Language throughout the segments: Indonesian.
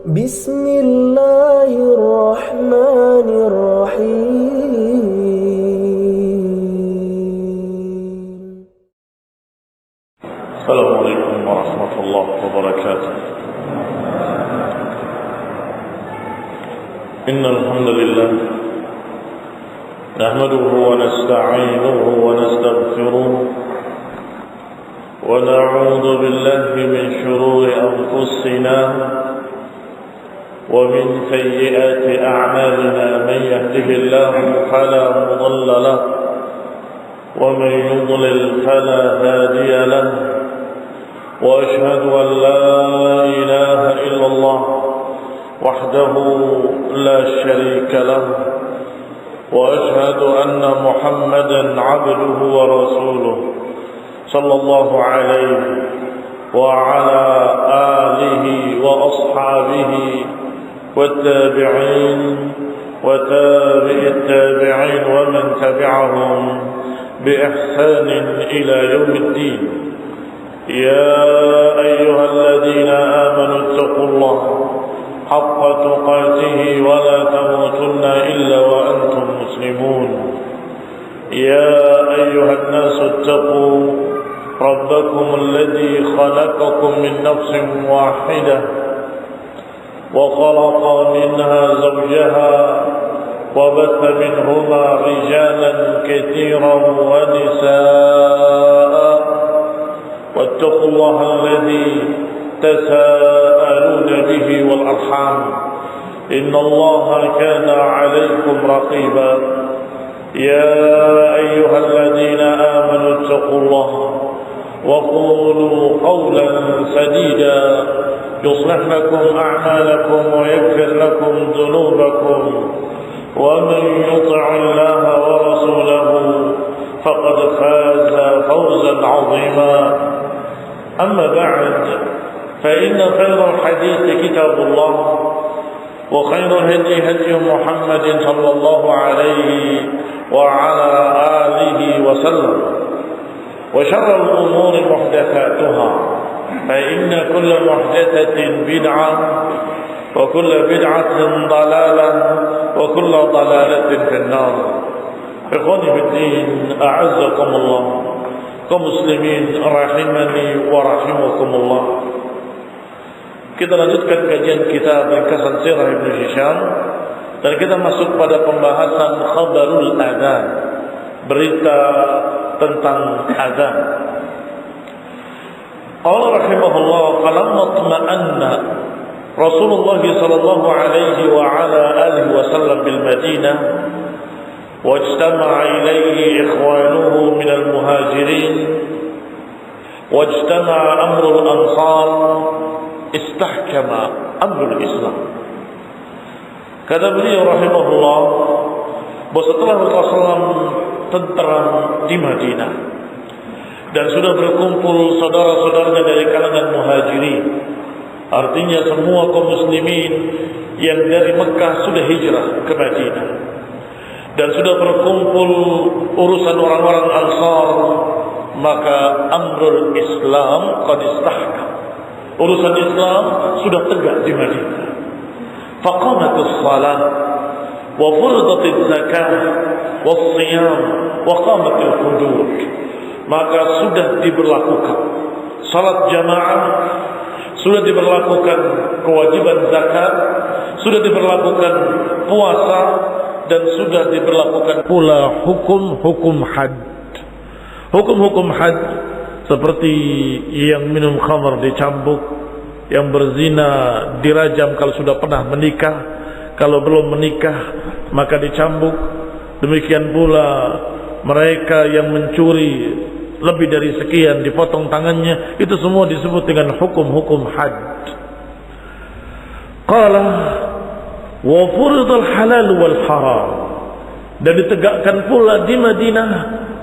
بسم الله الرحمن الرحيم. السلام عليكم ورحمة الله وبركاته. إن الحمد لله نحمده ونستعينه ونستغفره ونعوذ بالله من شرور أنفسنا ومن سيئات أعمالنا. من يهده الله فلا مضل له ومن يضلل فلا هادي له، وأشهد أن لا إله إلا الله وحده لا شريك له، وأشهد أن محمدا عبده ورسوله صلى الله عليه وعلى آله وأصحابه والتابعين وتابع التابعين ومن تبعهم بإحسان إلى يوم الدين. يا أيها الذين آمنوا اتقوا الله حق تقاته ولا تموتن إلا وأنتم مسلمون. يا أيها الناس اتقوا ربكم الذي خلقكم من نفس واحدة وخلق منها زوجها وبث منهما رجالا كثيرا ونساء، واتقوا الله الذي تساءلون به والأرحام إن الله كان عليكم رقيبا. يا أيها الذين آمنوا اتقوا الله وقولوا قولا سديدا يصلح لكم أعمالكم ويغفر لكم ذنوبكم، ومن يطع الله ورسوله فقد فاز فوزا عظيما. أما بعد، فإن خير الحديث كتاب الله، وخير الهدي هدي محمد صلى الله عليه وعلى آله وسلم، وشر الأمور محدثاتها، فإن كل محدثة بدعة وكل بدعة ضلالة وكل ضلالة في النار. إخواني في الدين، أعزكم الله كمسلمين rahimani wa rahimakumullah. Kita lanjutkan kajian kita ringkasan sirah Ibnu Hisham, dan kita masuk pada pembahasan khabarul adzan, berita tentang azan. Qala rahimahullah, falamma tma'anna Rasulullah sallallahu alaihi wa ala alihi wasallam bil Madinah wajtama'a ilayhi ikhwanuhu min al muhajirin wajtama'a amrul ansar istahkama amrul Islam. Kata beliau rahimahullah, bahwa setelah Rasulullah tentram di Madinah dan sudah berkumpul saudara-saudaranya dari kalangan muhajirin, artinya semua kaum muslimin yang dari Mekah sudah hijrah ke Madinah, dan sudah berkumpul urusan orang-orang Ansar, maka amrul Islam qad istahkam, urusan Islam sudah tegak di Madinah. Faqamatus shalah wa furdatil zakah was siyam wa qamatil hudud, maka sudah diberlakukan salat jamaah, sudah diberlakukan kewajiban zakat, sudah diberlakukan puasa, dan sudah diberlakukan pula hukum-hukum had. Hukum-hukum had seperti yang minum khamar dicambuk, yang berzina dirajam kalau sudah pernah menikah, kalau belum menikah maka dicambuk. Demikian pula mereka yang mencuri lebih dari sekian dipotong tangannya. Itu semua disebut dengan hukum-hukum had. Qala wa furidul halal wal haram, dan ditegakkan pula di Madinah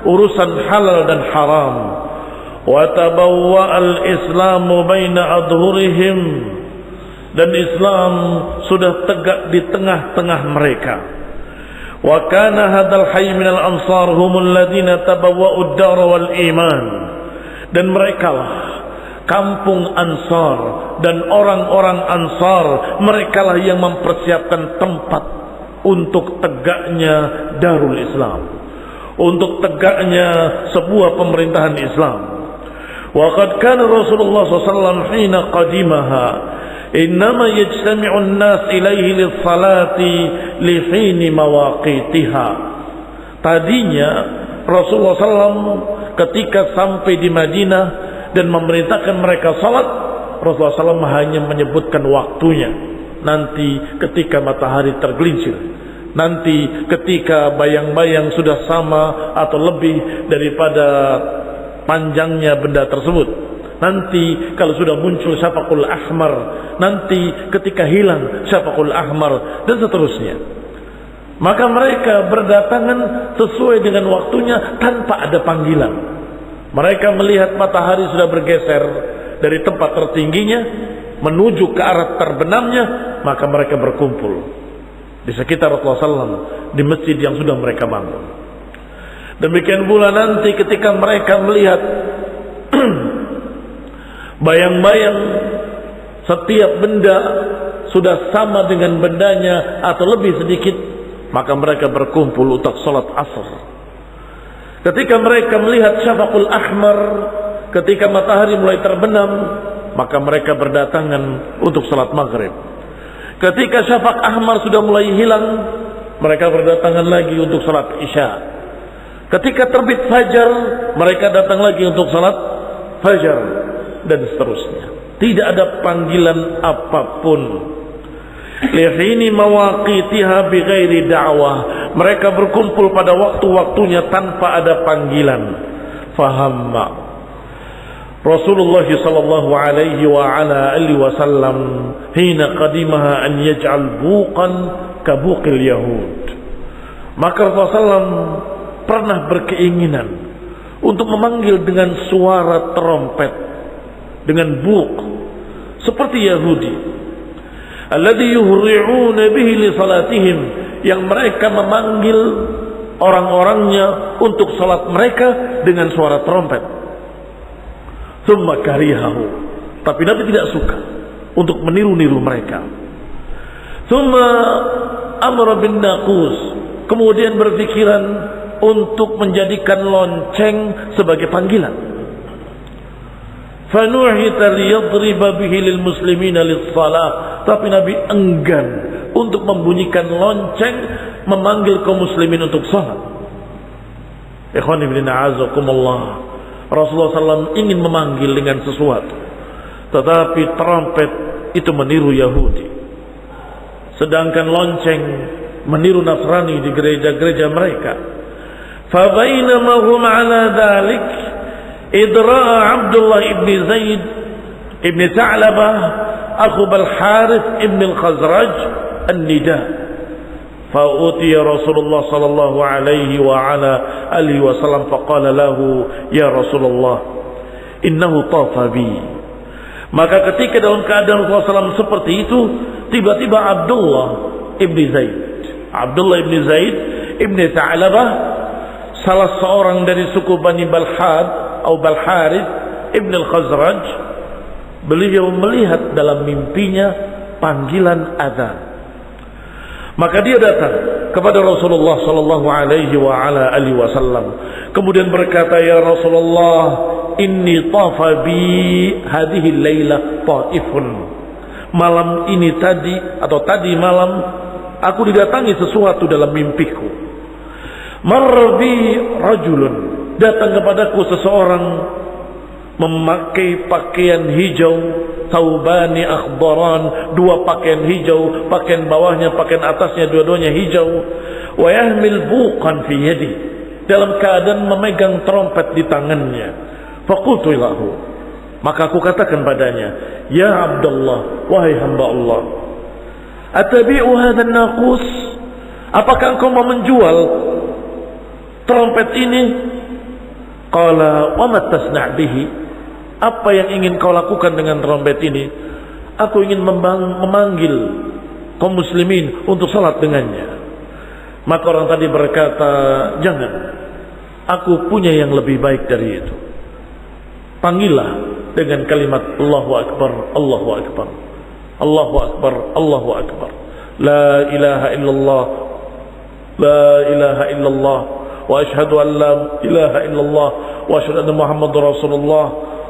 urusan halal dan haram. Wa tabawwa al-islamu baina adhurihim, dan Islam sudah tegak di tengah-tengah mereka. Wa kana hadzal hayy minal ansar humul ladzina tabawwa'u ad-dar wal iman, dan merekalah kampung Ansar dan orang-orang Ansar, merekalah yang mempersiapkan tempat untuk tegaknya Darul Islam, untuk tegaknya sebuah pemerintahan Islam. Wa qad kana Rasulullah SAW hina qadimaha innama yajtami'u an-nas ilaihi lis-salati li hini mawaqitiha. Tadinya Rasulullah SAW ketika sampai di Madinah dan memerintahkan mereka salat, Rasulullah SAW hanya menyebutkan waktunya. Nanti ketika matahari tergelincir, nanti ketika bayang-bayang sudah sama atau lebih daripada panjangnya benda tersebut, nanti kalau sudah muncul syafaqul ahmar, nanti ketika hilang syafaqul ahmar, dan seterusnya. Maka mereka berdatangan sesuai dengan waktunya tanpa ada panggilan. Mereka melihat matahari sudah bergeser dari tempat tertingginya menuju ke arah terbenamnya, maka mereka berkumpul di sekitar Rasulullah SAW di masjid yang sudah mereka bangun. Demikian pula nanti ketika mereka melihat bayang-bayang setiap benda sudah sama dengan bendanya atau lebih sedikit, maka mereka berkumpul untuk salat asar. Ketika mereka melihat syafaqul ahmar, ketika matahari mulai terbenam, maka mereka berdatangan untuk salat maghrib. Ketika syafaq ahmar sudah mulai hilang, mereka berdatangan lagi untuk salat isya. Ketika terbit fajar, mereka datang lagi untuk salat fajar, dan seterusnya. Tidak ada panggilan apapun. Lihini mawaqitiha bighairi da'wah. Mereka berkumpul pada waktu-waktunya tanpa ada panggilan. Fahamma Rasulullah sallallahu alaihi wa ala alihi wasallam hina qadimaha an yaj'al buqan ka buqil yahud. Maka Rasulullah SAW pernah berkeinginan untuk memanggil dengan suara trompet, dengan buq, seperti Yahudi. Alladhi yuhri'una bihi li salatihim, yang mereka memanggil orang-orangnya untuk salat mereka dengan suara trompet. Tsumma karihahu, tapi Nabi tidak suka untuk meniru-niru mereka. Tsumma amara bin naqus, kemudian berpikiran untuk menjadikan lonceng sebagai panggilan. Fanuhita liyadriba bihi lil muslimina lis-shalah, tapi Nabi enggan untuk membunyikan lonceng memanggil kaum muslimin untuk salat. Ikhwan ibn a'azakumullah, Rasulullah SAW ingin memanggil dengan sesuatu, tetapi trompet itu meniru Yahudi, sedangkan lonceng meniru Nasrani di gereja-gereja mereka. Fabainama hum ala dhalik idra'a Abdullah ibn Zaid ibn Tha'labah akhu Al-Harith ibn Al-Khazraj an-nida. فأتي رسول الله صلى الله عليه وعلى آله وسلم فقال له يا رسول الله إنه طاف بي. Maka ketika dalam keadaan Rasulullah SAW seperti itu, tiba-tiba Abdullah ibn Zaid ibn Tha'labah, salah seorang dari suku Bani Balhad atau Balharith ibn Al-Khazraj, beliau melihat dalam mimpinya panggilan azan. Maka dia datang kepada Rasulullah sallallahu alaihi wa ala alihi wasallam, kemudian berkata, ya Rasulullah, inni tafa bi hadhihi lailah taifun. Malam ini tadi tadi malam aku didatangi sesuatu dalam mimpiku. Marbi rajulun, datang kepadaku seseorang memakai pakaian hijau, taubani akhbaran, dua pakaian hijau, pakaian bawahnya, pakaian atasnya dua-duanya hijau. Wa yahmil buqan fi yadi, dalam keadaan memegang trompet di tangannya. Faqultu lahu, maka aku katakan padanya, ya Abdullah, wahai hamba Allah, atabi'u hadzal naqus, apakah engkau mau menjual trompet ini? Qala wa ma tasna' bihi, apa yang ingin kau lakukan dengan trompet ini? Aku ingin memanggil kaum muslimin untuk salat dengannya. Maka orang tadi berkata, jangan, aku punya yang lebih baik dari itu. Panggillah dengan kalimat Allahu Akbar, Allahu Akbar, Allahu Akbar, Allahu Akbar, La ilaha illallah, La ilaha illallah, wa ashhadu an la ilaha illallah, wa ashhadu anna Muhammadar Rasulullah,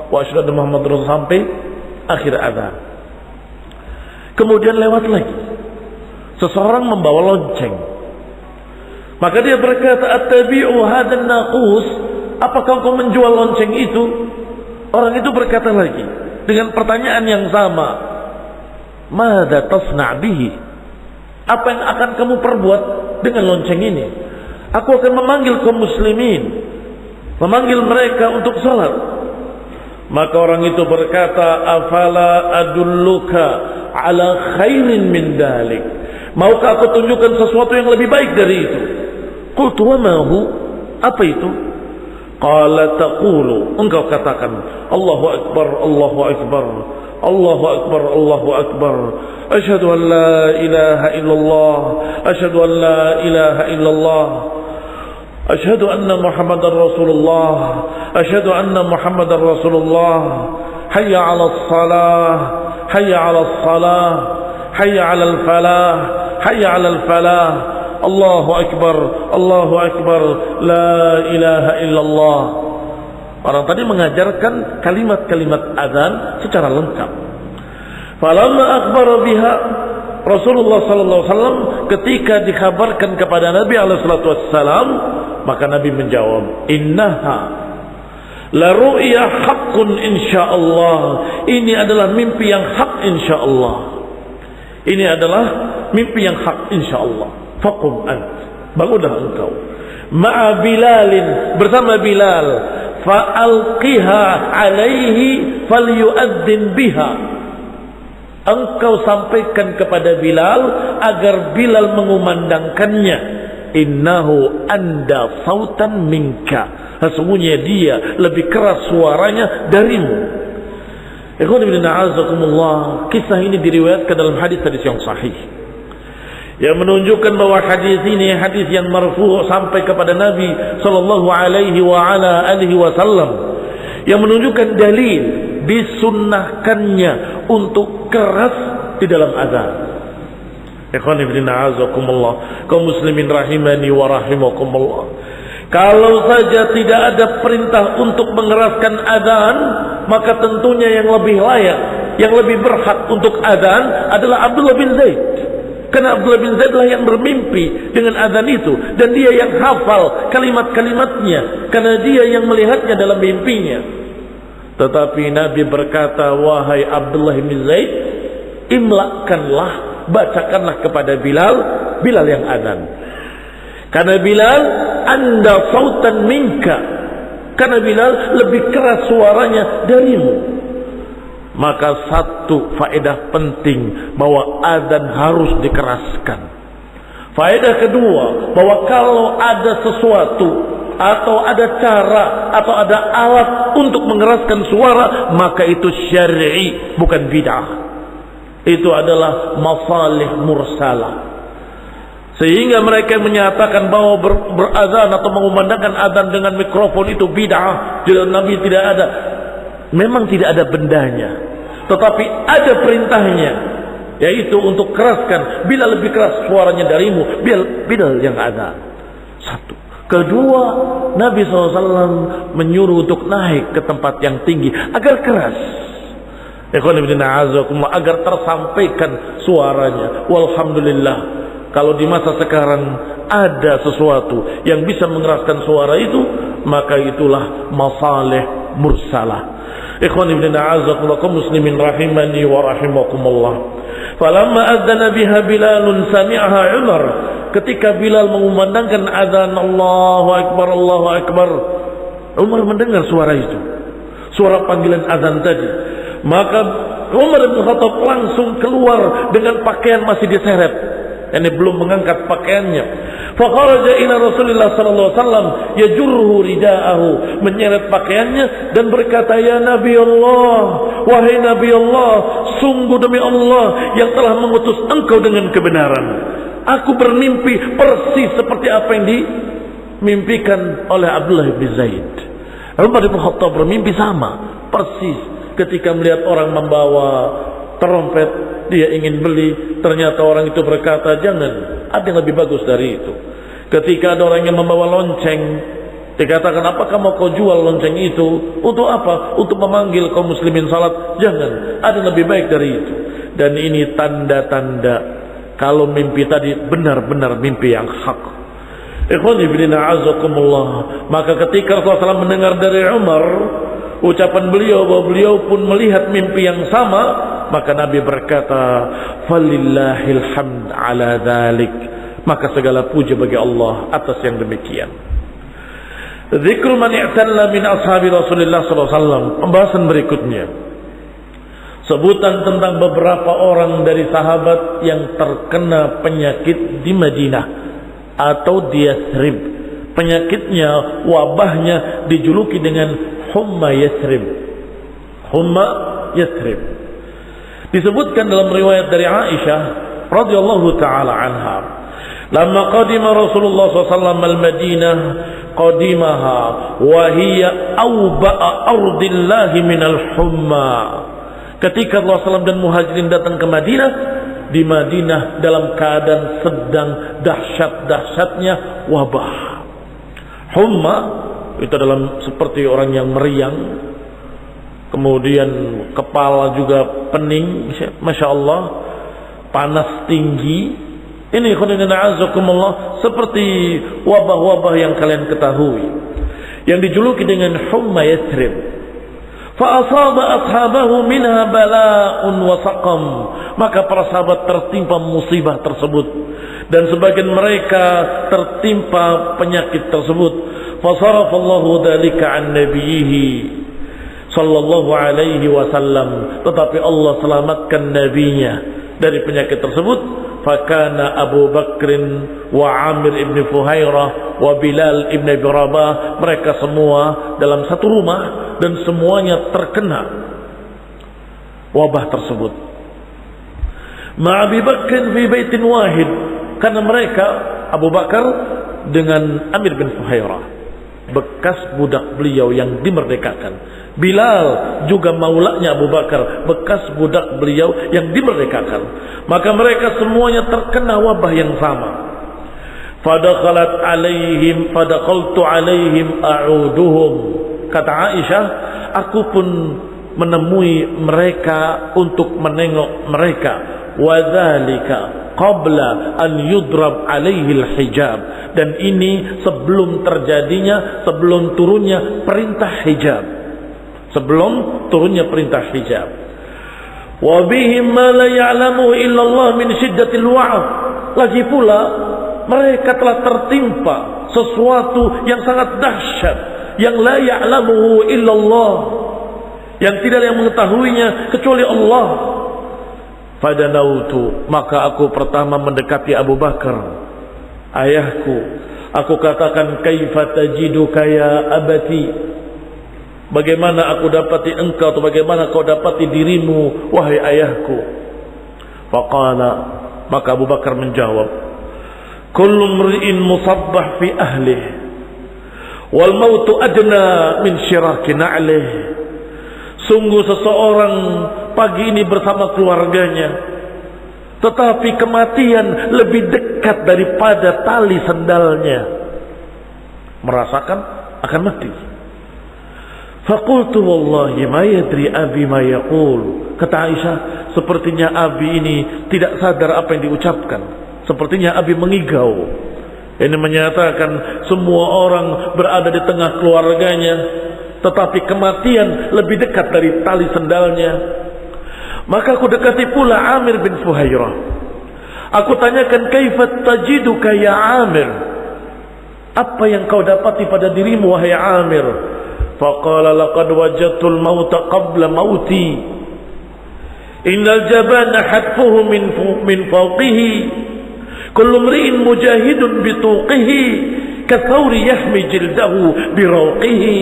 wa ashhadu anna Muhammadar Rasulullah, sampai akhir azan. Kemudian lewat lagi seseorang membawa lonceng. Maka dia berkata, "Attabi'u hadan naqus?" Apakah kau menjual lonceng itu? Orang itu berkata lagi dengan pertanyaan yang sama, "Madza tasna' bihi?" Apa yang akan kamu perbuat dengan lonceng ini? Aku akan memanggil kaum muslimin, memanggil mereka untuk salat. Maka orang itu berkata, "Afala adulluka ala khairin min dalik?" Maukah aku tunjukkan sesuatu yang lebih baik dari itu? Qultu wa ma hu? Apa itu? Qala taqulu, engkau katakan, Allahu Akbar, Allahu Akbar, Allahu Akbar, Allahu Akbar, asyhadu an la ilaha illallah, asyhadu an la ilaha illallah, asyhadu anna Muhammadar Rasulullah, asyhadu anna Muhammadar Rasulullah, hayya 'alas salah, hayya 'alas salah, hayya 'alal falah, hayya 'alal falah, Allahu Akbar, Allahu Akbar, la ilaha illallah. Orang tadi mengajarkan kalimat-kalimat azan secara lengkap. Falamma akhbara biha Rasulullah sallallahu alaihi wasallam, ketika dikabarkan kepada Nabi alaihi salatu wassalam, maka Nabi menjawab, "Innaha la ru'ya haqqun insyaallah." Ini adalah mimpi yang hak insyaallah. Ini adalah mimpi yang hak insyaallah. Faqum ant, bangunlah engkau, ma'a Bilalin, bersama Bilal, fa'alqiha alaihi falyu'adzin biha. Engkau sampaikan kepada Bilal agar Bilal mengumandangkannya. Innahu anda sautan minka, sesungguhnya dia lebih keras suaranya darimu. Ikhwan fillah a'azakumullah, kisah ini diriwayatkan dalam hadis-hadis yang sahih yang menunjukkan bahwa hadis ini hadis yang marfu' sampai kepada Nabi sallallahu alaihi wa ala alihi wasallam, yang menunjukkan dalil disunnahkannya untuk keras di dalam azan. Ikhwan fillah a'azakumullah, kaum muslimin rahimani wa rahimakumullah, kalau saja tidak ada perintah untuk mengeraskan azan, maka tentunya yang lebih layak, yang lebih berhak untuk azan adalah Abdullah bin Zaid. Karena Abdullah bin Zaid lah yang bermimpi dengan azan itu, dan dia yang hafal kalimat-kalimatnya, karena dia yang melihatnya dalam mimpinya. Tetapi Nabi berkata, "Wahai Abdullah bin Zaid, imlakkanlah, bacakanlah kepada Bilal, Bilal yang azan. Karena Bilal anda sautan minka, karena Bilal lebih keras suaranya darimu." Maka satu faedah penting bahwa azan harus dikeraskan. Faedah kedua, bahwa kalau ada sesuatu atau ada cara atau ada alat untuk mengeraskan suara, maka itu syar'i, bukan bid'ah. Itu adalah masalih mursalah. Sehingga mereka menyatakan bahwa berazan atau mengumandangkan azan dengan mikrofon itu bid'ah. Dalam Nabi tidak ada. Memang tidak ada bendanya, tetapi ada perintahnya, yaitu untuk keraskan. Bila lebih keras suaranya darimu, Bilal yang azan. Satu. Kedua, Nabi SAW menyuruh untuk naik ke tempat yang tinggi agar keras, agar tersampaikan suaranya. Walhamdulillah, kalau di masa sekarang ada sesuatu yang bisa mengeraskan suara itu, maka itulah masalih mursalah. Ikhwan ibn a'azakumullah, kaum muslimin rahimani wa rahimakumullah. Falamma adzana biha Bilalun sami'aha Umar, ketika Bilal mengumandangkan azan Allahu Akbar, Allahu Akbar, Umar mendengar suara itu, suara panggilan azan tadi. Maka Umar bin Khattab langsung keluar dengan pakaian masih diseret, ini belum mengangkat pakaiannya. Fakharaja ila Rasulullah sallallahu alaihi wasallam yajurruhu ridaahu, menyeret pakaiannya dan berkata, "Ya Nabi Allah, wahai Nabi Allah, sungguh demi Allah yang telah mengutus engkau dengan kebenaran, aku bermimpi persis seperti apa yang dimimpikan oleh Abdullah bin Zaid." Umar bin Khattab bermimpi sama persis ketika melihat orang membawa trompet, dia ingin beli, ternyata orang itu berkata, jangan, ada yang lebih bagus dari itu. Ketika ada orang yang membawa lonceng, dikatakan, apakah mau kau jual lonceng itu? Untuk apa? Untuk memanggil kaum muslimin salat? Jangan, ada yang lebih baik dari itu. Dan ini tanda-tanda kalau mimpi tadi benar-benar mimpi yang hak. Ikhwani fillah azakumullah. Maka ketika Rasulullah SAW mendengar dari Umar ucapan beliau bahwa beliau pun melihat mimpi yang sama, maka Nabi berkata, "Falillahil hamd ala dzalik." Maka segala puji bagi Allah atas yang demikian. Dzikru man i'talla min ashabi Rasulullah SAW. Pembahasan berikutnya, sebutan tentang beberapa orang dari sahabat yang terkena penyakit di Madinah atau di Yathrib. Penyakitnya, wabahnya dijuluki dengan Humma Yathrib. Humma Yathrib. Disebutkan dalam riwayat dari Aisyah radhiyallahu taala anha, "Lamma qadima Rasulullah SAW al-Madinah, qadimaha wa hiya awba'a ardillahi minal humma." Ketika Rasulullah SAW dan Muhajirin datang ke Madinah, di Madinah dalam keadaan sedang dahsyat-dahsyatnya wabah. Humma itu dalam seperti orang yang meriang, kemudian kepala juga pening, masya Allah, panas tinggi. Ini khonina azakumullah, seperti wabah-wabah yang kalian ketahui, yang dijuluki dengan Humma Yathrib. Fa'asaba ashabahu minha bala'un wa saqam. Maka para sahabat tertimpa musibah tersebut, dan sebagian mereka tertimpa penyakit tersebut. Fasarafallahu dzalika an nabiyhi sallallahu alaihi wasallam. Tetapi Allah selamatkan nabinya dari penyakit tersebut. Fakana Abu Bakrin wa Amir ibn Fuhairah wa Bilal ibn Abi Rabah, mereka semua dalam satu rumah dan semuanya terkena wabah tersebut. Ma'abi Bakrin fi baitin wahid, karena mereka Abu Bakar dengan Amir bin Fuhairah, bekas budak beliau yang dimerdekakan. Bilal juga maulanya Abu Bakar, bekas budak beliau yang dimerdekakan. Maka mereka semuanya terkena wabah yang sama. Fadakhalat alaihim, fadakhaltu alaihim a'uduhum. Kata Aisyah, aku pun menemui mereka untuk menengok mereka. Wadzalika qabla an yudrab alaihi al-hijab. Dan ini sebelum terjadinya, sebelum turunnya perintah hijab. Sebelum turunnya perintah hijab. Wa bihim ma la ya'lamu illallah min syiddatil wa'd. Lagi pula mereka telah tertimpa sesuatu yang sangat dahsyat, yang la ya'lamu illallah, yang tidak ada yang mengetahuinya kecuali Allah. Fadanautu, maka aku pertama mendekati Abu Bakar, ayahku. Aku katakan, kaifa tajiduka ya abati? Bagaimana aku dapati engkau, atau bagaimana kau dapati dirimu, wahai ayahku? Faqala, maka Abu Bakar menjawab, kullu mri'in musabbah fi ahlih, wal mautu adna min syiraki na'lih. Sungguh seseorang pagi ini bersama keluarganya, tetapi kematian lebih dekat daripada tali sendalnya. Merasakan akan mati. Faqultu wallahi ma yadri abi ma yaqul. Kata Aisyah, sepertinya abi ini tidak sadar apa yang diucapkan. Sepertinya abi mengigau. Ini menyatakan semua orang berada di tengah keluarganya, tetapi kematian lebih dekat dari tali sendalnya. Maka aku dekati pula Amir bin Fuhairah. Aku tanyakan, kaifat tajiduka ya Amir? Apa yang kau dapati pada dirimu wahai Amir? Faqala laqad wajadtul mauta qabla mauti. Innal jabana hatfuhu min fawqihi. Kullu mri'in mujahidun bituqihi kathawri yahmi jildahu birawqihi.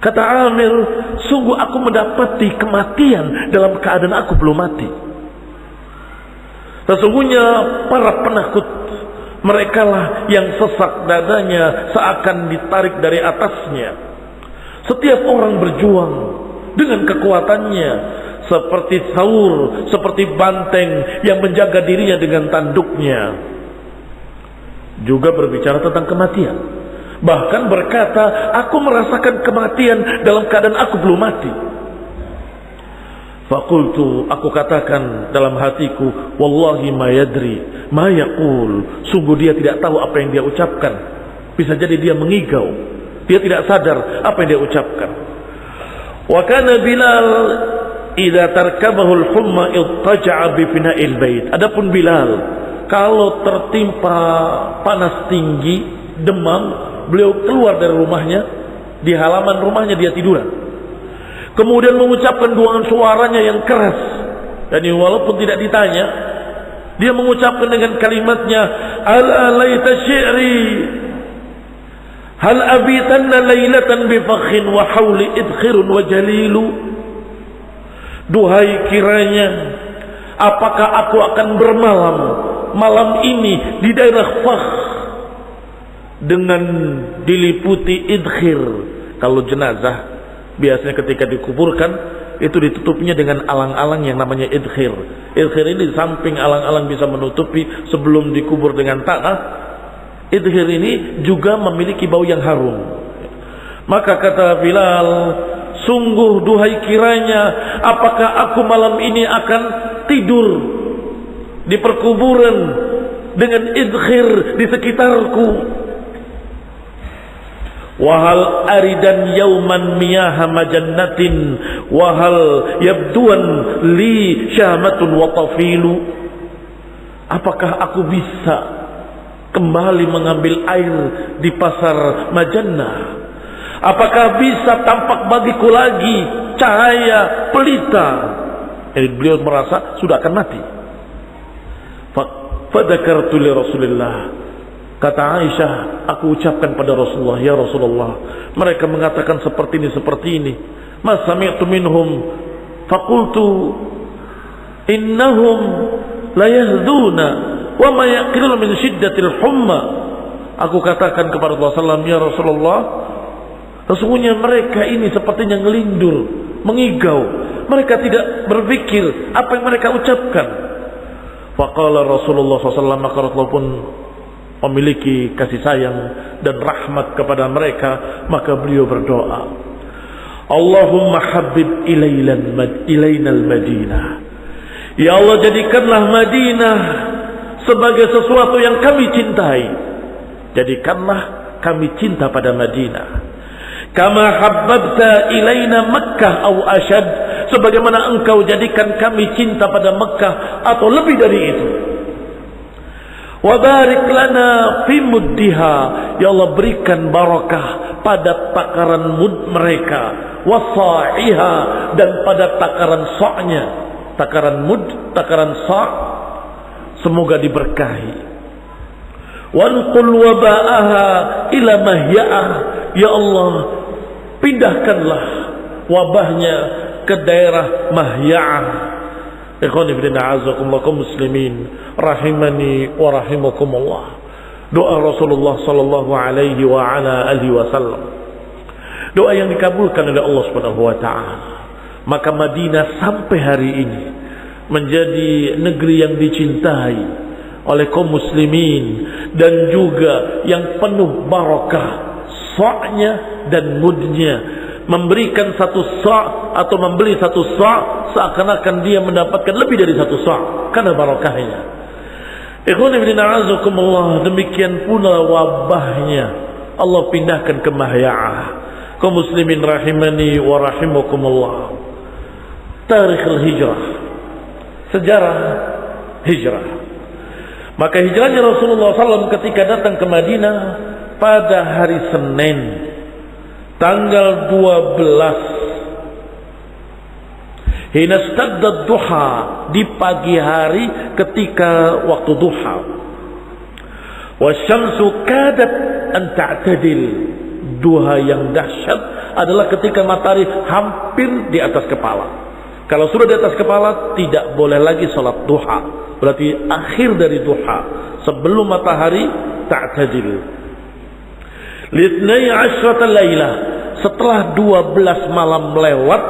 Kata Amir, sungguh aku mendapati kematian dalam keadaan aku belum mati. Sesungguhnya para penakut, mereka lah yang sesak dadanya seakan ditarik dari atasnya. Setiap orang berjuang dengan kekuatannya, seperti saur, seperti banteng yang menjaga dirinya dengan tanduknya. Juga berbicara tentang kematian, bahkan berkata, aku merasakan kematian dalam keadaan aku belum mati. Fakultu, aku katakan dalam hatiku, wallahi ma yadri ma yaqul, sungguh dia tidak tahu apa yang dia ucapkan. Bisa jadi dia mengigau, dia tidak sadar apa yang dia ucapkan. Wa kana Bilal idza tarkabahu al-humma ittaja'a bi fina'il bait. Adapun Bilal, kalau tertimpa panas tinggi, demam, beliau keluar dari rumahnya, di halaman rumahnya dia tiduran. Kemudian mengucapkan dengan suaranya yang keras. Dan walaupun tidak ditanya, dia mengucapkan dengan kalimatnya, ala laita syi'ri hal abitanna laylatan bi fakhin wa hawli idkhirun wa jalilu. Duhai kiranya, apakah aku akan bermalam malam ini di daerah Fakh dengan diliputi idkhir. Kalau jenazah biasanya ketika dikuburkan itu ditutupnya dengan alang-alang yang namanya idkhir. Idkhir ini di samping alang-alang bisa menutupi sebelum dikubur dengan tanah. Idkhir ini juga memiliki bau yang harum. Maka kata Bilal, sungguh duhai kiranya, apakah aku malam ini akan tidur di perkuburan dengan idkhir di sekitarku. Wahal aridan yauman miyaha majannatin wahal yabduan li syamatun wa tafilu. Apakah aku bisa kembali mengambil air di pasar Majannah? Apakah bisa tampak bagiku lagi cahaya pelita? Jadi beliau merasa sudah akan mati. Fadzakartu li Rasulillah. Kata Aisyah, aku ucapkan pada Rasulullah, ya Rasulullah, mereka mengatakan seperti ini. Ma sami'tu minhum faqultu innahum la yahduna wa ma yaqiluna min shiddatil humma. Aku katakan kepada Rasulullah SAW, ya Rasulullah, sesungguhnya mereka ini sepertinya ngelindur, mengigau. Mereka tidak berpikir apa yang mereka ucapkan. Faqala Rasulullah SAW, maka Rasulullah pun memiliki kasih sayang dan rahmat kepada mereka, maka beliau berdoa, Allahumma habib ilainal Madinah. Ya Allah, jadikanlah Madinah sebagai sesuatu yang kami cintai. Jadikanlah kami cinta pada Madinah. Kama habbabta ilaina Makkah aw ashad, sebagaimana engkau jadikan kami cinta pada Makkah atau lebih dari itu. Wa barik lana fi muddiha, ya Allah berikan barakah pada takaran mud mereka, wa sa'iha, dan pada takaran sa'-nya. Takaran mud, takaran sa', semoga diberkahi. Wanqul waba'aha ila mahya'ah, ya Allah pindahkanlah wabahnya ke daerah Mahya'ah. Ikhwani fillah, a'azzakumullah kaum muslimin rahimani wa rahimakumullah. Doa Rasulullah sallallahu alaihi wa ala alihi wasallam, doa yang dikabulkan oleh Allah Subhanahu wa taala. Maka Madinah sampai hari ini menjadi negeri yang dicintai oleh kaum muslimin dan juga yang penuh barakah sa'-nya dan mudnya. Memberikan satu sa' atau membeli satu sa' seakan-akan dia mendapatkan lebih dari satu sa' karena barakahnya. Ikhwan fillah a'azakumullah, demikian pula wabahnya Allah pindahkan ke Mahya'ah. Kaum muslimin rahimani wa rahimakumullah. Tarikh al-hijrah, sejarah hijrah. Maka hijrahnya Rasulullah SAW ketika datang ke Madinah pada hari Senin tanggal 12 hina stadda duha, di pagi hari ketika waktu duha. Wasyamsu kadat an ta'tadil, duha yang dahsyat adalah ketika matahari hampir di atas kepala. Kalau sudah di atas kepala tidak boleh lagi salat duha, berarti akhir dari duha, sebelum matahari ta'tadil. Litnai asyrata lailah, setelah 12 malam lewat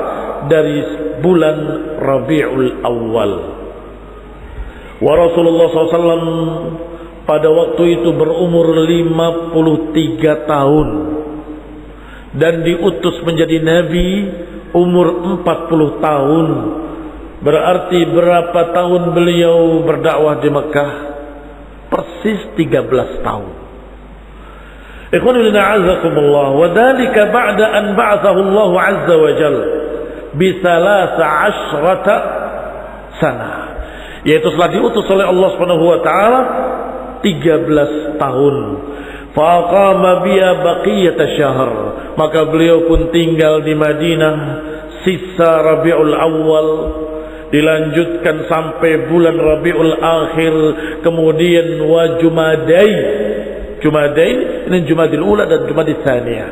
dari bulan Rabiul Awal. Wa Rasulullah SAW pada waktu itu berumur 53 tahun dan diutus menjadi nabi umur 40 tahun. Berarti berapa tahun beliau berdakwah di Mekah? Persis 13 tahun. Ikhwani a'azzakumullah, wa dzalika ba'da an ba'athahu Allah 'azza wa jalla bi 13 sana. Yaitu setelah diutus oleh Allah Subhanahu wa taala 13 tahun. Faqama biya baqiyata syahr, maka beliau pun tinggal di Madinah sisa Rabiul Awal, dilanjutkan sampai bulan Rabiul Akhir, kemudian wa Jumadain ini Jumadil Ula dan Jumadil Tsaniyah,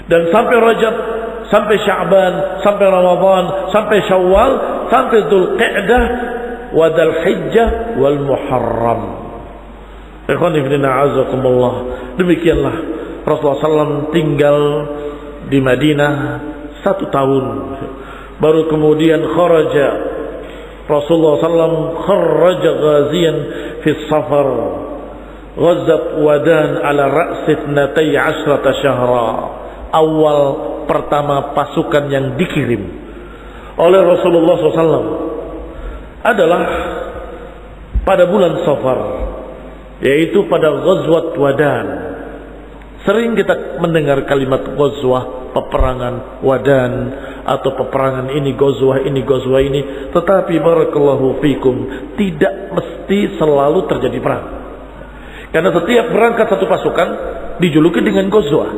dan sampai Rajab, sampai Sya'ban, sampai Ramadan, sampai Syawal, sampai Dzulqa'dah wa Dzulhijjah wal Muharram. Ikhwani fillah a'azzakumullah. Demikianlah Rasulullah SAW tinggal di Madinah 1 tahun. Baru kemudian kharaja Rasulullah SAW kharaja ghaziyan fi safar ghazat wadan ala ra'si 12 syahra. Awal pertama pasukan yang dikirim oleh Rasulullah SAW adalah pada bulan Safar, yaitu pada Ghazwat Wadan. Sering kita mendengar kalimat ghazwah, peperangan Wadan, atau peperangan ini ghazwah ini, tetapi barakallahu fikum, tidak mesti selalu terjadi perang. Karena setiap berangkat satu pasukan dijuluki dengan ghazwah.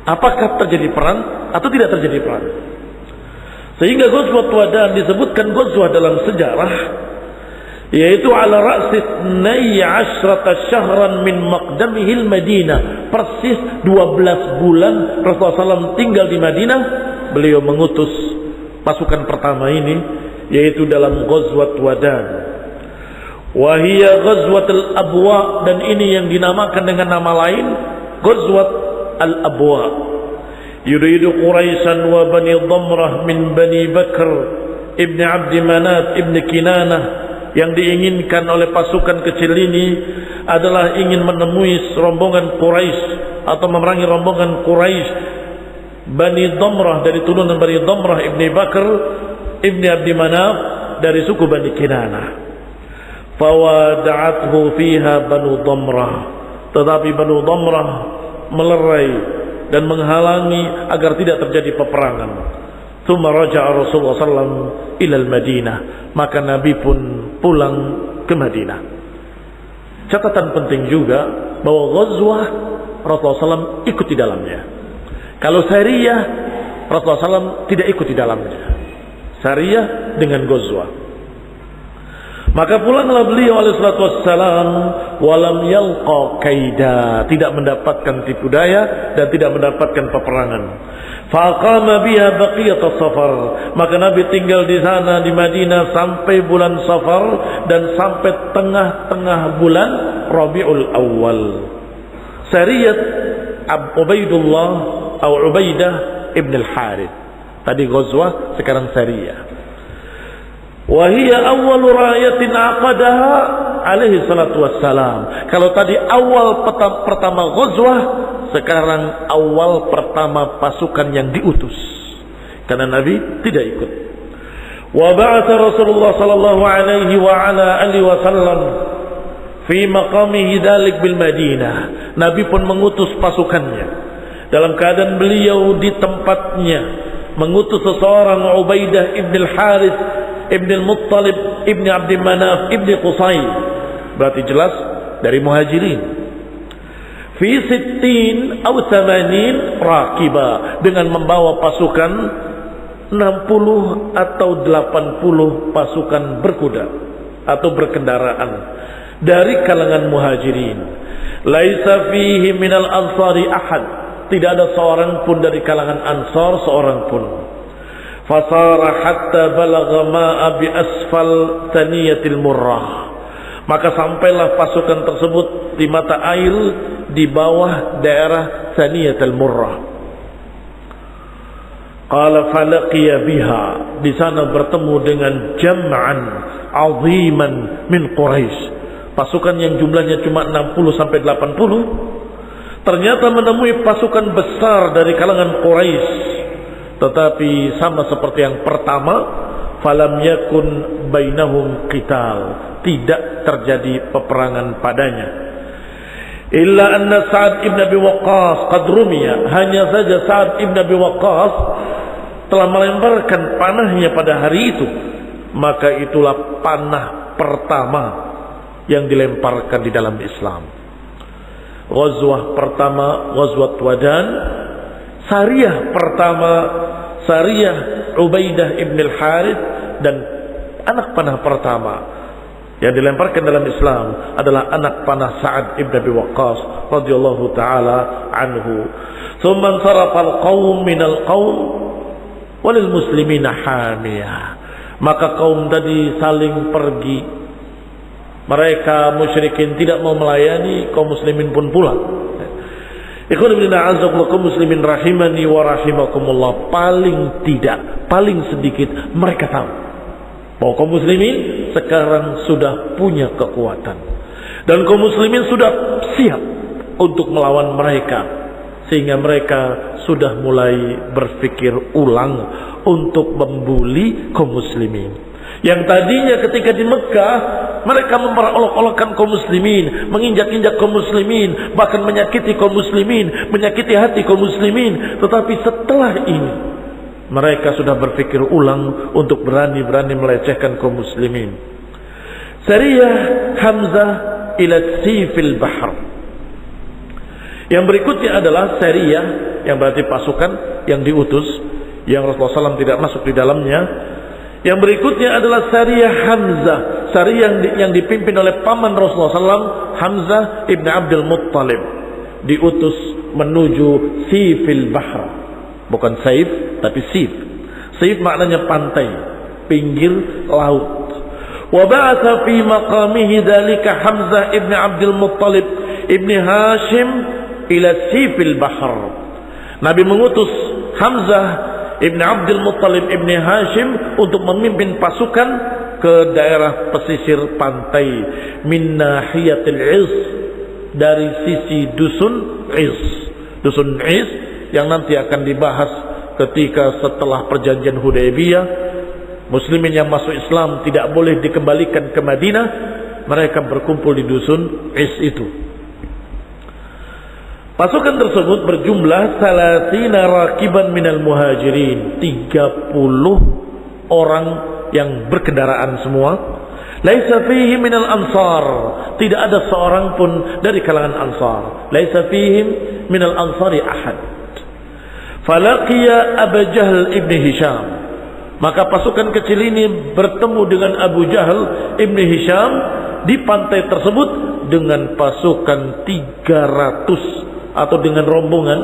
Apakah terjadi perang atau tidak terjadi perang? Sehingga Ghazwat Wadan disebutkan ghazwah dalam sejarah, yaitu ala ra'si 12 syahran min maqdamihil Madinah. Persis 12 bulan Rasulullah SAW tinggal di Madinah, beliau mengutus pasukan pertama ini, yaitu dalam Ghazwat Wadan. Wahia Ghazwat al-Abwa, dan ini yang dinamakan dengan nama lain Ghazwat al-Abwa. Yuridu Quraisyan wa Bani Dhamrah min Bani Bakr ibn Abdi Manat ibn Kinanah. Yang diinginkan oleh pasukan kecil ini adalah ingin menemui rombongan Quraisy atau memerangi rombongan Quraisy Bani Dhamrah, dari turunan Bani Dhamrah ibn Bakr ibn Abdi Manat dari suku Bani Kinanah. Fawada'athu fiha Banu Dhamrah, tetapi Banu Dhamrah melerai dan menghalangi agar tidak terjadi peperangan. Tsumma raja'a Rasulullah sallallahu ila al-Madinah, maka Nabi pun pulang ke Madinah. Catatan penting juga bahwa ghazwah Rasulullah SAW ikut di dalamnya. Kalau sariyah Rasulullah SAW tidak ikut di dalamnya. Sariyah dengan ghazwah. Maka pulanglah beliau alaihi salatu wassalam walam yalqa kaida, tidak mendapatkan tipu daya dan tidak mendapatkan peperangan. Faqama biha baqiyat as-safar, maka Nabi tinggal di sana di Madinah sampai bulan Safar dan sampai tengah-tengah bulan Rabiul Awal. Sariyat Ubaidullah atau Ubaidah ibn al-Harith. Tadi ghazwah, sekarang sariyah. Wahia awwalu rayatin aqadaha alaihi salatu wassalam. Kalau tadi awal pertama ghazwah, sekarang awal pertama pasukan yang diutus. Karena Nabi tidak ikut. Wa ba'atha Rasulullah sallallahu alaihi wa ala alihi wasallam fi maqamihi dzalik bil Madinah. Nabi pun mengutus pasukannya dalam keadaan beliau di tempatnya, mengutus seseorang Ubaidah ibn al-Harith Ibn al-Muttalib Ibn Abdi Manaf Ibn Qusay, berarti jelas dari Muhajirin. Fi 60 atau 80 rakiba, dengan membawa pasukan 60 atau 80 pasukan berkuda atau berkendaraan dari kalangan Muhajirin. Laisa fihi minal ansari ahad, tidak ada seorang pun dari kalangan Ansar, seorang pun. Fasara hatta balagha ma'a bi asfal Thaniyatil Murrah, maka sampailah pasukan tersebut di mata air di bawah daerah Thaniyatil Murrah. Qala falaqiya biha, di sana bertemu dengan jam'an aziman min Quraisy, pasukan yang jumlahnya cuma 60 sampai 80, ternyata menemui pasukan besar dari kalangan Quraisy. Tetapi sama seperti yang pertama, falam yakun bainahum qital, tidak terjadi peperangan padanya. Illa anna Sa'ad ibn Abi Waqqas qad rumiya, hanya saja Sa'ad ibn Abi Waqqas telah melemparkan panahnya pada hari itu, maka itulah panah pertama yang dilemparkan di dalam Islam. Ghazwah pertama, Ghazwat Wadan. Sariyah pertama, Sariyah Ubaidah ibn al-Harith, dan anak panah pertama yang dilemparkan dalam Islam adalah anak panah Sa'ad ibn Abi Waqqas radhiyallahu taala anhu. Tsumma sarafa al-qaum min al-qaum walil muslimina hamiyah. Maka kaum tadi saling pergi. Mereka musyrikin tidak mau melayani, kaum muslimin pun pulang. Ikhwan fillah a'azzakumullah, muslimin rahimani wa rahimakumullah, paling tidak, paling sedikit mereka tahu bahwa kaum muslimin sekarang sudah punya kekuatan dan kaum muslimin sudah siap untuk melawan mereka, sehingga mereka sudah mulai berpikir ulang untuk membuli kaum muslimin. Yang tadinya ketika di Mekah mereka memperolok-olokkan kaum muslimin, menginjak-injak kaum muslimin, bahkan menyakiti kaum muslimin, menyakiti hati kaum muslimin. Tetapi setelah ini mereka sudah berpikir ulang untuk berani-berani melecehkan kaum muslimin. Sariyah Hamzah ila Sifil Bahr. Yang berikutnya adalah Sariyah, yang berarti pasukan yang diutus, yang Rasulullah SAW tidak masuk di dalamnya. Yang berikutnya adalah Sariyah Hamzah, Sariyah yang dipimpin oleh paman Rasulullah SAW, Hamzah ibn Abdul Muttalib, diutus menuju Sifil Bahr. Bukan Saif, tapi Sif. Sif maknanya pantai, pinggir laut. Wa ba'atha fi maqamihi dzalika Hamzah ibn Abdul Muttalib ibn Hashim ila Sifil Bahr. Nabi mengutus Hamzah Ibn Abdul Muttalib Ibn Hashim untuk memimpin pasukan ke daerah pesisir pantai min nahiyatil Is, dari sisi dusun Is. Dusun Is yang nanti akan dibahas ketika setelah perjanjian Hudaybiyah, muslimin yang masuk Islam tidak boleh dikembalikan ke Madinah, mereka berkumpul di dusun Is itu. Pasukan tersebut berjumlah 30 rakiban minal muhajirin, 30 orang yang berkendaraan semua. Laisa fihi minal ansar, tidak ada seorang pun dari kalangan ansar. Laisa fihim minal ansari ahad. Falaqiya Abu Jahl ibn Hisham, maka pasukan kecil ini bertemu dengan Abu Jahl ibn Hisham di pantai tersebut dengan pasukan 300, atau dengan rombongan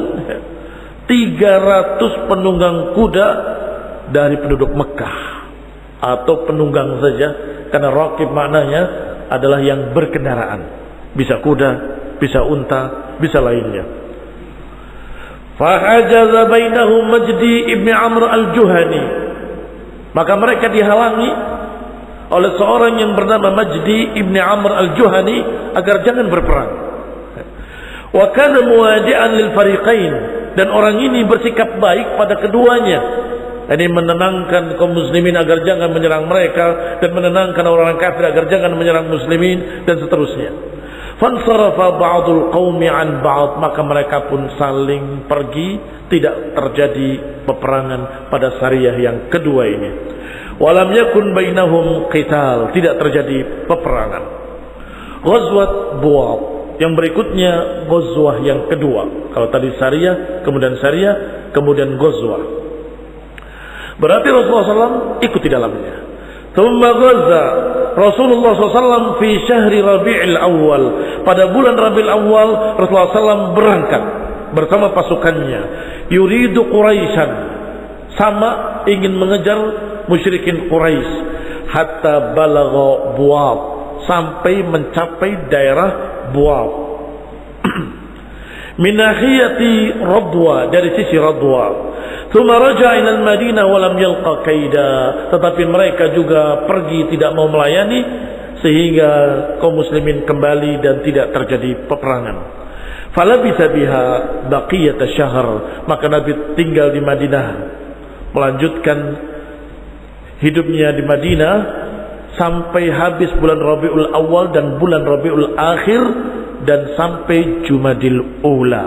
300 penunggang kuda dari penduduk Mekah, atau penunggang saja, karena rakib maknanya adalah yang berkendaraan, bisa kuda, bisa unta, bisa lainnya. Fahajaza bainahum Majdi ibn Amr al-Juhani, maka mereka dihalangi oleh seorang yang bernama Majdi ibn Amr al-Juhani agar jangan berperang. Wa kana muwadi'an lil fariqain, dan orang ini bersikap baik pada keduanya. Ini menenangkan kaum muslimin agar jangan menyerang mereka, dan menenangkan orang kafir agar jangan menyerang muslimin, dan seterusnya. Fansarafa ba'dul qaumi an ba'd, maka mereka pun saling pergi, tidak terjadi peperangan pada Sariyah yang kedua ini. Walam yakun bainahum qital, tidak terjadi peperangan. Ghazwat Bu'ad, yang berikutnya Ghazwah yang kedua. Kalau tadi Sariyah, kemudian Ghazwah. Berarti Rasulullah SAW ikut di dalamnya. Thumma ghaza Rasulullah SAW fi syahri Rabi'il Awal. Pada bulan Rabi'il Awal Rasulullah SAW berangkat bersama pasukannya. Yuridu Quraisyan, sama ingin mengejar musyrikin Quraisy. Hatta balagha Bu'ad, sampai mencapai daerah Bu'ad. Min nahiyati Radwa, dari sisi Radwa. Tsumma raja'a ila al-Madinah wa lam yalqa kaida. Tetapi mereka juga pergi tidak mau melayani sehingga kaum muslimin kembali dan tidak terjadi peperangan. Falabitha biha baqiyat asy-syahr. Maka Nabi tinggal di Madinah, melanjutkan hidupnya di Madinah sampai habis bulan Rabiul Awal dan bulan Rabiul Akhir dan sampai Jumadil Ula.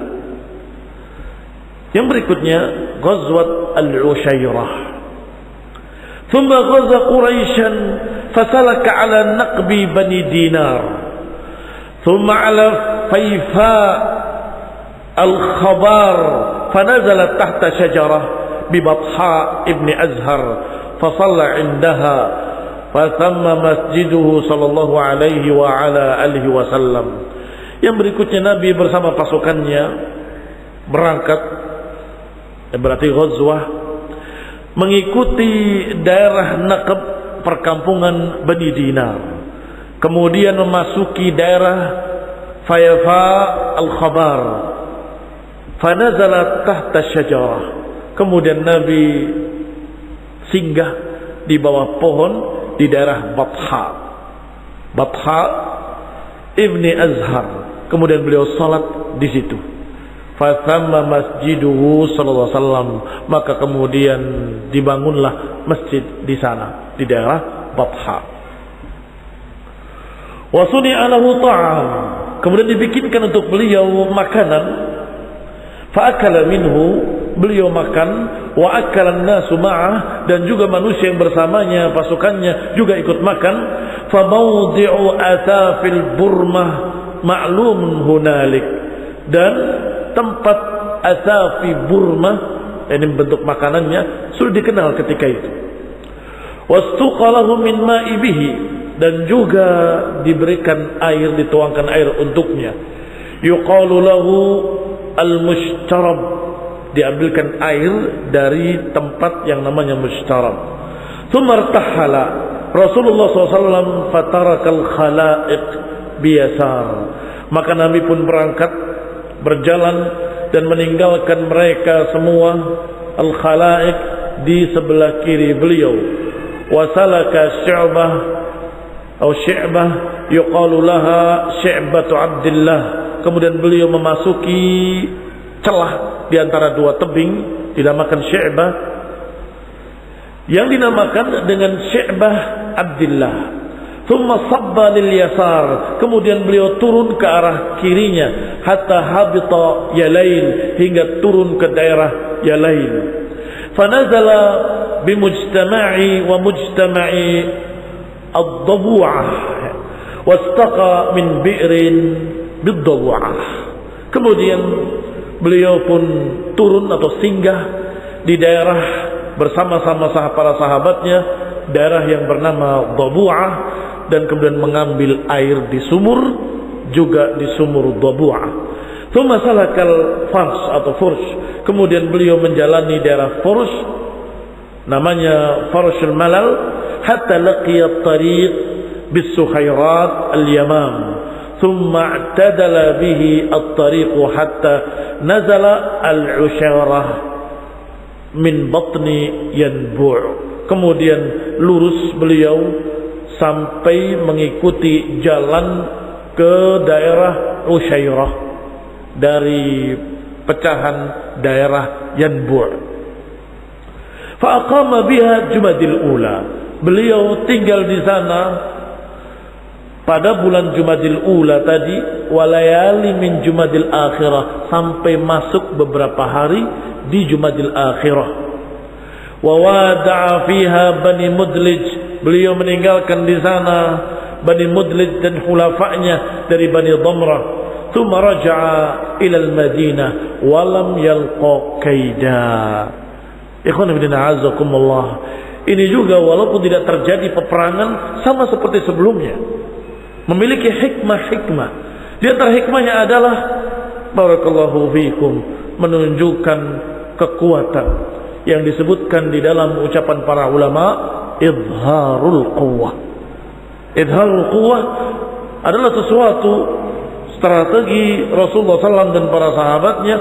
Yang berikutnya Ghazwat Al-Ushayrah. Thumma ghaza Quraisyan fasalaka ala naqbi Bani Dinar. Thumma ala Fayfa Al-Khabar fanazala tahta syajarah bi Batha ibn Azhar fasalla indaha fathamma masjiduhu sallallahu alaihi wa ala alihi wasallam. Yang berikutnya Nabi bersama pasukannya berangkat, berarti ghazwah, mengikuti daerah Naqab, perkampungan Bani Dinar, kemudian memasuki daerah Fayfa Al-Khabar, fanazala tahta syajarah. Kemudian Nabi singgah di bawah pohon di daerah Batha ibni Azhar. Kemudian beliau salat di situ. Fathamma masjiduhu sallallahu alaihi wasallam. Maka kemudian dibangunlah masjid di sana di daerah Batha. Wa suni'a lahu ta'am. Kemudian dibikinkan untuk beliau makanan. Fa akala minhu, beliau makan. Wa akala an-nasu ma'ah, dan juga manusia yang bersamanya, pasukannya juga ikut makan. Fa mawdi'u atafil burmah ma'lumun hunalik, dan tempat asafi burmah, ini bentuk makanannya sudah dikenal ketika itu. Wastuqalahu min ma'i bihi, dan juga diberikan air, dituangkan air untuknya. Yuqalu lahu al-mushtarab, diambilkan air dari tempat yang namanya mushtarab. Tsummartahala Rasulullah SAW fatarakal khalaiq biyasar. Maka Nabi pun berangkat, berjalan dan meninggalkan mereka semua, al-khalaiq, di sebelah kiri beliau. Wasalaka syu'bah atau syi'bah yuqalu laha syi'batu Abdillah. Kemudian beliau memasuki celah di antara dua tebing, dinamakan syi'bah, yang dinamakan dengan syi'bah Abdillah. Thumma sabba lil yasar, kemudian beliau turun ke arah kirinya, hatta habita Yalail, hingga turun ke daerah Yalail. Fanazala bimujtama'i wa mujtama'i ad-dabu'ah wastaqa min bi'rin bid-dabu'ah. Kemudian beliau pun turun atau singgah di daerah bersama-sama para sahabatnya, daerah yang bernama Dabu'ah, dan kemudian mengambil air di sumur, juga di sumur Dabu'ah. Tsumma salakal fars atau furs, kemudian beliau menjalani daerah Furs, namanya Farshul Malal, hatta laqiya tariq bis-Sukhairat al-Yamam. Thumma i'tadala bihi at-tariq hatta nazala al-Ushayrah min batni Yanbu'. Kemudian lurus beliau sampai mengikuti jalan ke daerah Ushayrah dari pecahan daerah Yanbu'. Fa aqama biha Jumadil Ula. Beliau tinggal di sana pada bulan Jumadil Ula tadi, walayali min Jumadil Akhirah, sampai masuk beberapa hari di Jumadil Akhirah. Wa wada'a fiha Bani Mudlij, beliau meninggalkan di sana Bani Mudlij dan khulafa'nya dari Bani Damrah. Tsumma raja'a ila al-Madinah wa lam yalqa kaida. Ikhwan fillah azakumullah. Ini juga walaupun tidak terjadi peperangan, sama seperti sebelumnya, memiliki hikmah-hikmah. Di antara hikmahnya adalah barakallahu fiikum, menunjukkan kekuatan yang disebutkan di dalam ucapan para ulama, idharul quwwah. Idharul quwwah adalah sesuatu strategi Rasulullah SAW dan para sahabatnya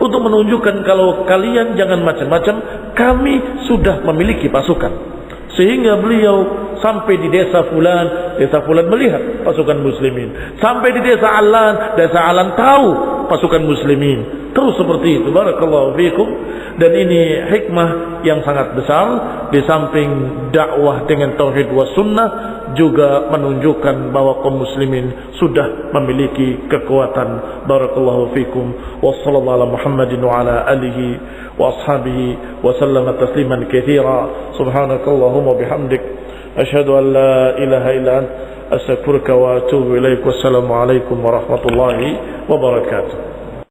untuk menunjukkan kalau kalian jangan macam-macam, kami sudah memiliki pasukan. Sehingga beliau sampai di desa fulan melihat pasukan muslimin. Sampai di desa Alan tahu pasukan muslimin. Terus seperti itu. Barakallahu fiikum. Dan ini hikmah yang sangat besar. Di samping dakwah dengan tauhid wa sunnah, juga menunjukkan bahwa kaum muslimin sudah memiliki kekuatan. Barakallahu fiikum. Wassallallahu ala Muhammadin wa ala alihi wa ashabihi wa sallama tasliman katsira. Subhanakallahumma bihamdik asyhadu an la ilaha illa anta astaghfiruka wa atubu ilaik. Wassalamu alaikum warahmatullahi wabarakatuh.